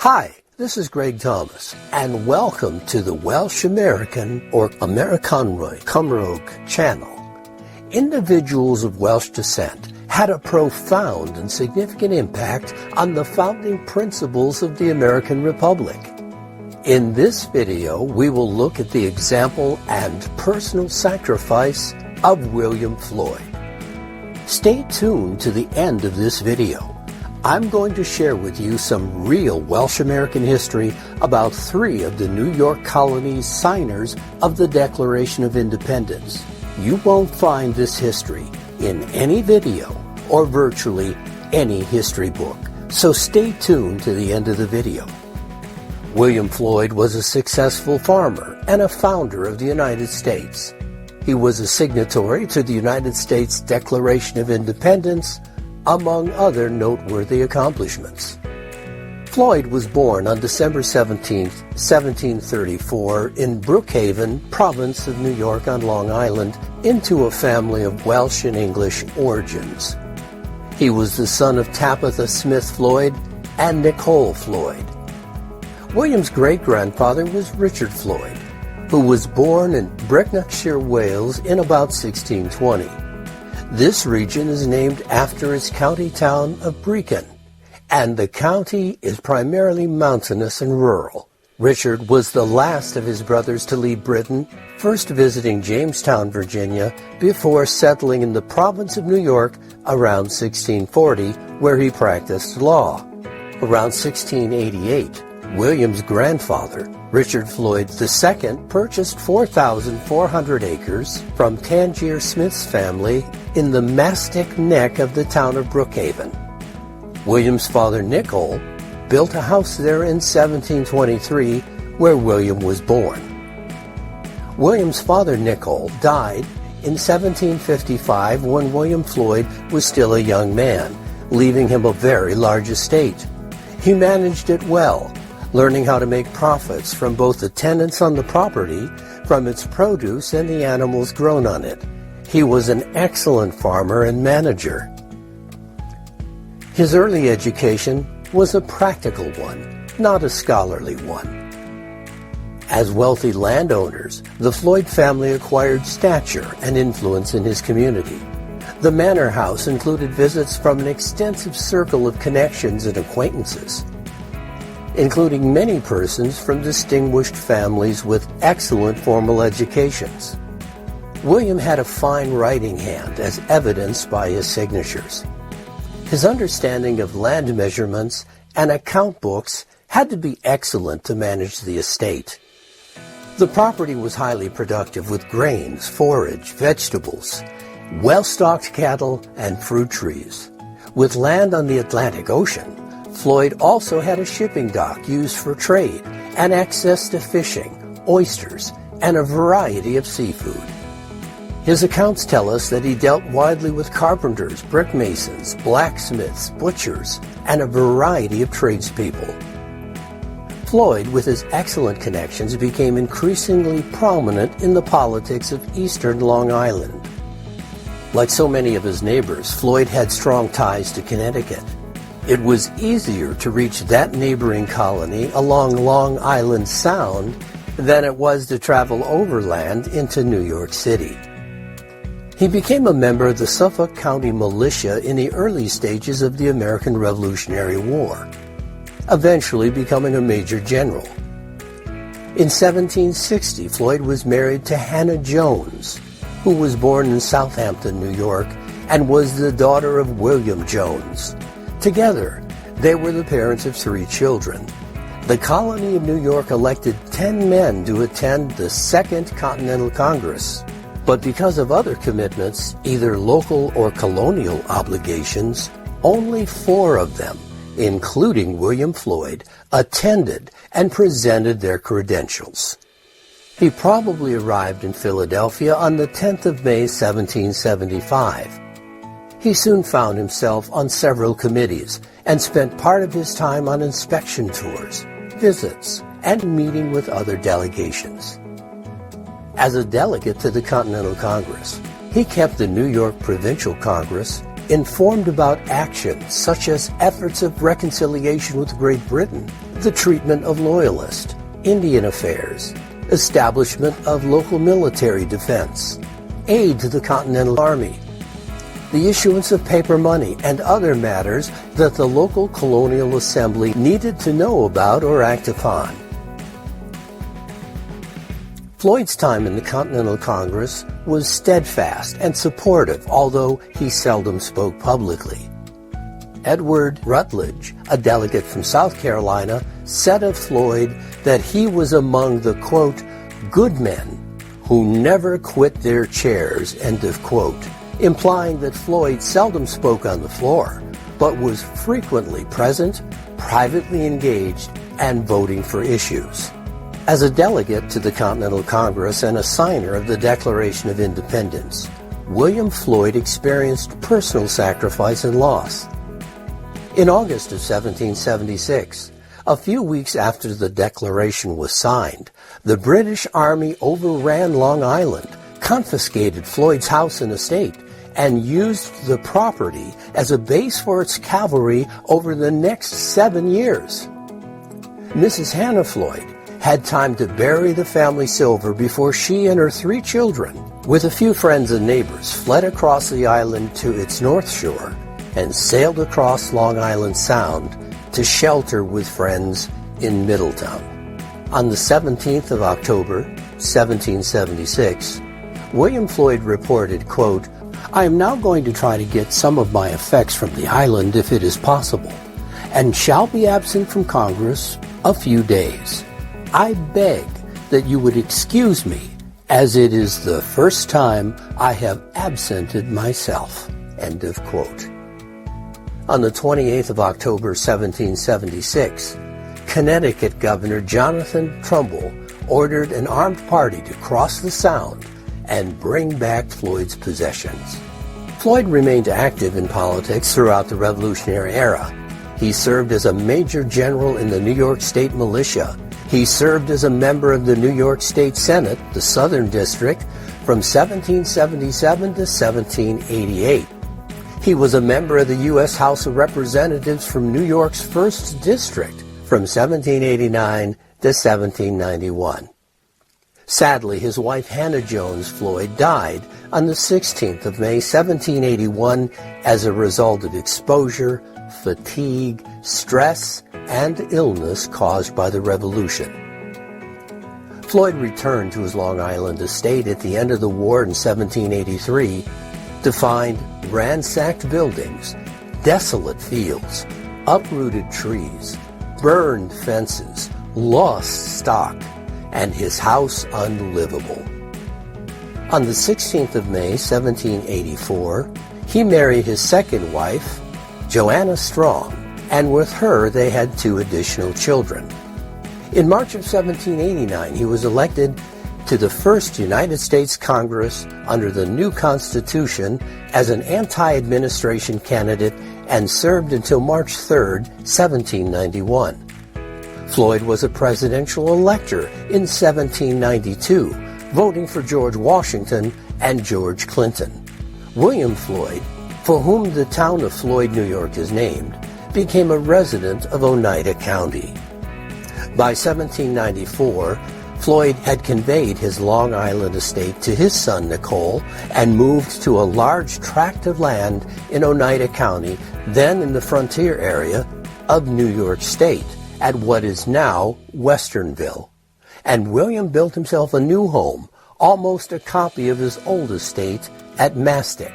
Hi, this is Greg Thomas, and welcome to the Welsh American or Cymraeg Channel. Individuals of Welsh descent had a profound and significant impact on the founding principles of the American Republic. In this video, we will look at the example and personal sacrifice of William Floyd. Stay tuned to the end of this video. I'm going to share with you some real Welsh American history about three of the New York Colonies signers of the Declaration of Independence. You won't find this history in any video or virtually any history book, so stay tuned to the end of the video. William Floyd was a successful farmer and a founder of the United States. He was a signatory to the United States Declaration of Independence, among other noteworthy accomplishments. Floyd was born on December 17, 1734, in Brookhaven, province of New York on Long Island, into a family of Welsh and English origins. He was the son of Tabitha Smith Floyd and Nicole Floyd. William's great-grandfather was Richard Floyd, who was born in Brecknockshire, Wales in about 1620. This region is named after its county town of Brecon, and the county is primarily mountainous and rural. Richard was the last of his brothers to leave Britain, first visiting Jamestown, Virginia, before settling in the province of New York around 1640, where he practiced law. Around 1688, William's grandfather, Richard Floyd II, purchased 4,400 acres from Tangier Smith's family in the Mastic Neck of the town of Brookhaven. William's father, Nicole, built a house there in 1723, where William was born. William's father, Nicole, died in 1755 when William Floyd was still a young man, leaving him a very large estate. He managed it well, learning how to make profits from both the tenants on the property, from its produce, and the animals grown on it. He was an excellent farmer and manager. His early education was a practical one, not a scholarly one. As wealthy landowners, the Floyd family acquired stature and influence in his community. The manor house included visits from an extensive circle of connections and acquaintances, including many persons from distinguished families with excellent formal educations. William had a fine writing hand, as evidenced by his signatures. His understanding of land measurements and account books had to be excellent to manage the estate. The property was highly productive with grains, forage, vegetables, well-stocked cattle, and fruit trees. With land on the Atlantic Ocean, Floyd also had a shipping dock used for trade and access to fishing, oysters, and a variety of seafood. His accounts tell us that he dealt widely with carpenters, brick masons, blacksmiths, butchers, and a variety of tradespeople. Floyd, with his excellent connections, became increasingly prominent in the politics of eastern Long Island. Like so many of his neighbors, Floyd had strong ties to Connecticut. It was easier to reach that neighboring colony along Long Island Sound than it was to travel overland into New York City. He became a member of the Suffolk County Militia in the early stages of the American Revolutionary War, eventually becoming a major general. In 1760, Floyd was married to Hannah Jones, who was born in Southampton, New York, and was the daughter of William Jones. Together, they were the parents of 3 children. The colony of New York elected 10 men to attend the Second Continental Congress. But because of other commitments, either local or colonial obligations, only 4 of them, including William Floyd, attended and presented their credentials. He probably arrived in Philadelphia on the 10th of May, 1775. He soon found himself on several committees and spent part of his time on inspection tours, visits, and meeting with other delegations. As a delegate to the Continental Congress, he kept the New York Provincial Congress informed about actions such as efforts of reconciliation with Great Britain, the treatment of loyalists, Indian affairs, establishment of local military defense, aid to the Continental Army, the issuance of paper money, and other matters that the local colonial assembly needed to know about or act upon. Floyd's time in the Continental Congress was steadfast and supportive, although he seldom spoke publicly. Edward Rutledge, a delegate from South Carolina, said of Floyd that he was among the, quote, good men who never quit their chairs, end of quote, implying that Floyd seldom spoke on the floor, but was frequently present, privately engaged, and voting for issues. As a delegate to the Continental Congress and a signer of the Declaration of Independence, William Floyd experienced personal sacrifice and loss. In August of 1776, a few weeks after the Declaration was signed, the British Army overran Long Island, confiscated Floyd's house and estate, and used the property as a base for its cavalry over the next 7 years. Mrs. Hannah Floyd had time to bury the family silver before she and her 3 children, with a few friends and neighbors, fled across the island to its north shore and sailed across Long Island Sound to shelter with friends in Middletown. On the 17th of October, 1776, William Floyd reported, quote, I am now going to try to get some of my effects from the island if it is possible, and shall be absent from Congress a few days. I beg that you would excuse me, as it is the first time I have absented myself. End of quote. On the 28th of October, 1776, Connecticut Governor Jonathan Trumbull ordered an armed party to cross the Sound and bring back Floyd's possessions. Floyd remained active in politics throughout the Revolutionary era. He served as a major general in the New York State Militia. He served as a member of the New York State Senate, the Southern District, from 1777 to 1788. He was a member of the U.S. House of Representatives from New York's 1st District from 1789 to 1791. Sadly, his wife Hannah Jones Floyd died on the 16th of May, 1781, as a result of exposure, fatigue, stress, and illness caused by the Revolution. Floyd returned to his Long Island estate at the end of the war in 1783 to find ransacked buildings, desolate fields, uprooted trees, burned fences, lost stock, and his house unlivable. On the 16th of May, 1784, he married his second wife, Joanna Strong, and with her they had 2 additional children. In March of 1789, he was elected to the first United States Congress under the new Constitution as an anti-administration candidate and served until March 3, 1791. Floyd was a presidential elector in 1792, voting for George Washington and George Clinton. William Floyd, for whom the town of Floyd, New York is named, became a resident of Oneida County. By 1794, Floyd had conveyed his Long Island estate to his son Nicole and moved to a large tract of land in Oneida County, then in the frontier area of New York State, at what is now Westernville. And William built himself a new home, almost a copy of his old estate at Mastic.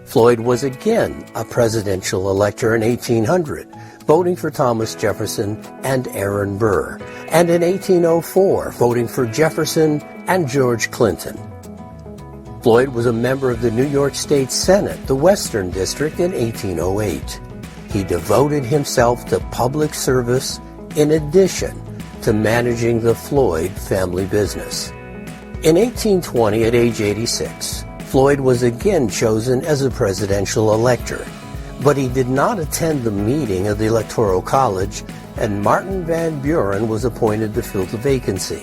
Floyd was again a presidential elector in 1800, voting for Thomas Jefferson and Aaron Burr, and in 1804, voting for Jefferson and George Clinton. Floyd was a member of the New York State Senate, the Western District, in 1808. He devoted himself to public service in addition to managing the Floyd family business. In 1820, at age 86, Floyd was again chosen as a presidential elector, but he did not attend the meeting of the Electoral College, and Martin Van Buren was appointed to fill the vacancy.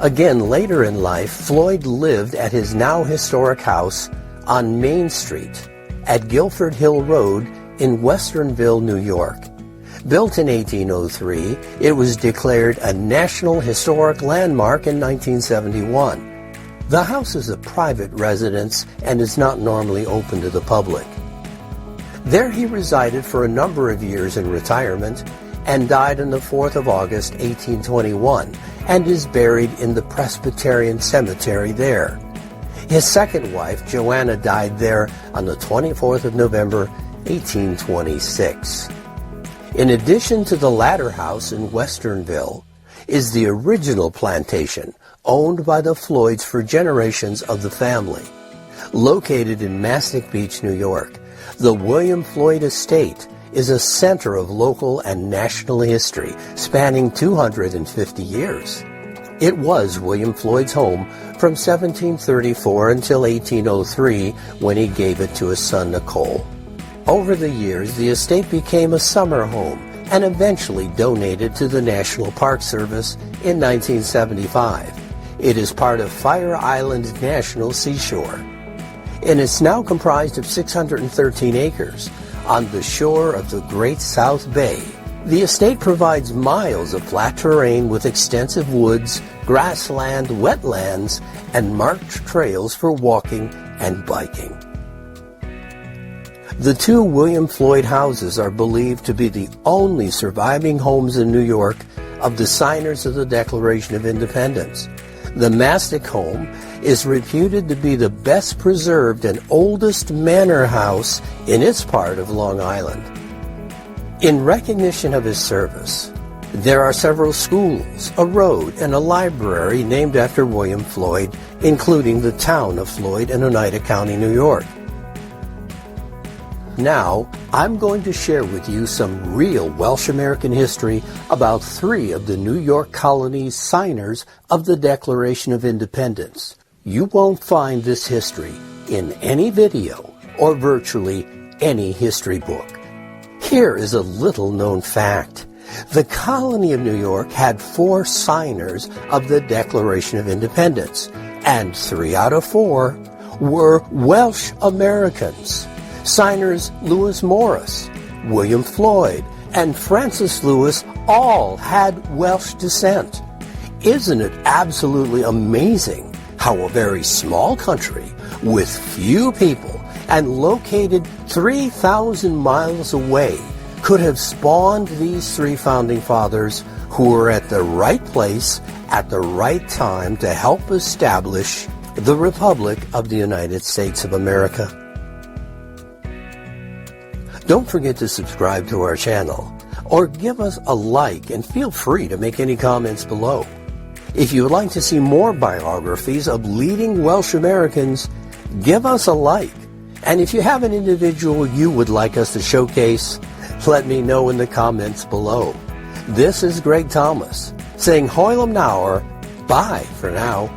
Again, later in life, Floyd lived at his now historic house on Main Street, at Guilford Hill Road in Westernville, New York. Built in 1803, it was declared a National Historic Landmark in 1971. The house is a private residence and is not normally open to the public. There he resided for a number of years in retirement and died on the 4th of August, 1821, and is buried in the Presbyterian Cemetery there. His second wife, Joanna, died there on the 24th of November, 1826. In addition to the latter house in Westernville is the original plantation, owned by the Floyds for generations of the family. Located in Mastic Beach, New York, the William Floyd estate is a center of local and national history spanning 250 years. It was William Floyd's home from 1734 until 1803, when he gave it to his son Nicole. Over the years, the estate became a summer home and eventually donated to the National Park Service in 1975. It is part of Fire Island National Seashore, and it's now comprised of 613 acres on the shore of the Great South Bay. The estate provides miles of flat terrain with extensive woods, grassland, wetlands, and marked trails for walking and biking. The two William Floyd houses are believed to be the only surviving homes in New York of the signers of the Declaration of Independence. The Mastic home is reputed to be the best preserved and oldest manor house in its part of Long Island. In recognition of his service, there are several schools, a road, and a library named after William Floyd, including the town of Floyd in Oneida County, New York. Now, I'm going to share with you some real Welsh American history about three of the New York Colonies signers of the Declaration of Independence. You won't find this history in any video or virtually any history book. Here is a little-known fact. The colony of New York had 4 signers of the Declaration of Independence, and 3 out of 4 were Welsh Americans. Signers Lewis Morris, William Floyd, and Francis Lewis all had Welsh descent. Isn't it absolutely amazing how a very small country with few people and located 3,000 miles away could have spawned these 3 founding fathers who were at the right place at the right time to help establish the Republic of the United States of America? Don't forget to subscribe to our channel or give us a like, and feel free to make any comments below. If you would like to see more biographies of leading Welsh Americans, give us a like. And if you have an individual you would like us to showcase, let me know in the comments below. This is Greg Thomas saying Hoylem Nower, bye for now.